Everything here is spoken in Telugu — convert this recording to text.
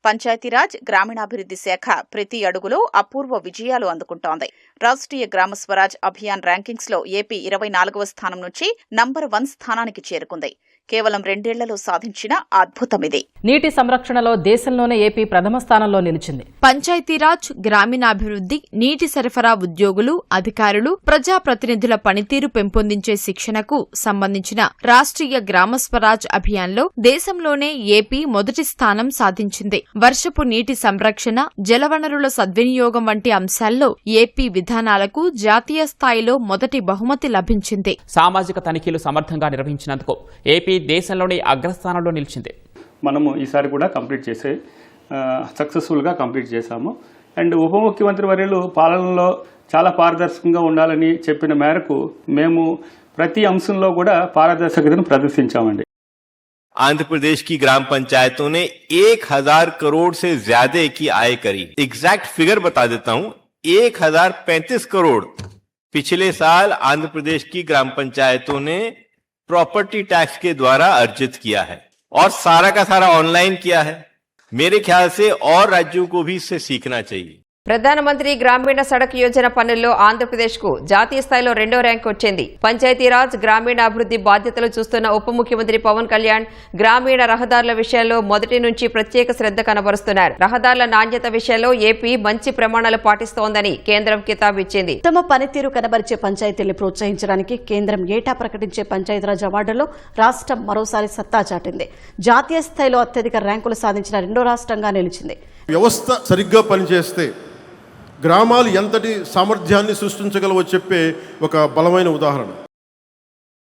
పంచాయతీరాజ్ గ్రామీణాభివృద్ధి శాఖ ప్రతి అడుగులో అపూర్వ విజయాలు అందుకుంటోంది. రాష్ట్రీయ గ్రామ స్వరాజ్ అభియాన్ ర్యాంకింగ్స్ లో ఏపీ 24వ స్థానం నుంచి నంబర్ 1 స్థానానికి చేరుకుంది. కేవలం 2 ఏళ్లలో సాధించిన అద్భుతమిది. నీటి సంరక్షణలో దేశంలోనే ఏపీ ప్రథమ స్థానంలో నిలిచింది. పంచాయతీరాజ్ గ్రామీణాభివృద్ధి, నీటి సరఫరా ఉద్యోగులు, అధికారులు, ప్రజాప్రతినిధుల పనితీరు పెంపొందించే శిక్షణకు సంబంధించిన రాష్ట్రీయ గ్రామ స్వరాజ్ అభియాన్లో దేశంలోనే ఏపీ మొదటి స్థానం సాధించింది. వర్షపు నీటి సంరక్షణ, జలవనరుల సద్వినియోగం వంటి అంశాల్లో ఏపీ విధానాలకు జాతీయ స్థాయిలో మొదటి బహుమతి లభించింది. సామాజిక తనిఖీలు సమర్థంగా నిర్వహించినందుకు ఏపీ దేశంలోని అగ్రస్థానంలో నిలిచింది. మనము ఈసారి కూడా సక్సెస్ఫుల్గా కంప్లీట్ చేశాము. అండ్ ఉప ముఖ్యమంత్రి వర్యులు పాలనలో చాలా పారదర్శకంగా ఉండాలని చెప్పిన మేరకు మేము ప్రతి అంశంలో కూడా పారదర్శకతను ప్రదర్శించామండి. आंध्र प्रदेश की ग्राम पंचायतों ने 1000 करोड़ से ज्यादा की आय करी। एग्जैक्ट फिगर बता देता हूं, 1035 करोड़ पिछले साल आंध्र प्रदेश की ग्राम पंचायतों ने प्रॉपर्टी टैक्स के द्वारा अर्जित किया है और सारा का सारा ऑनलाइन किया है। मेरे ख्याल से और राज्यों को भी इससे सीखना चाहिए. ప్రధానమంత్రి గ్రామీణ సడక్ యోజన పనుల్లో ఆంధ్రప్రదేశ్కు జాతీయ స్థాయిలో 2వ ర్యాంకు వచ్చింది. పంచాయతీరాజ్ గ్రామీణాభివృద్ధి బాధ్యతలు చూస్తున్న ఉప ముఖ్యమంత్రి పవన్ కళ్యాణ్ గ్రామీణ రహదారుల విషయంలో మొదటి నుంచి ప్రత్యేక శ్రద్ధ కనబరుస్తున్నారు. రహదారుల నాణ్యత విషయంలో ఏపీ మంచి ప్రమాణాలు పాటిస్తోందని కేంద్రం కితాబు ఇచ్చింది. ఉత్తమ పనితీరు కనబరిచే పంచాయతీల్ని ప్రోత్సహించడానికి కేంద్రం ఏటా ప్రకటించే పంచాయతీరాజ్ అవార్డులో రాష్ట్రం మరోసారి సత్తా చాటింది. జాతీయ స్థాయిలో అత్యధిక ర్యాంకులు సాధించిన 2వ రాష్ట్రంగా నిలిచింది. వ్యవస్థ సరిగ్గా పనిచేస్తే గ్రామాలు ఎంతటి సామర్థ్యాన్ని సృష్టించగలవో చెప్పే ఒక బలమైన ఉదాహరణ.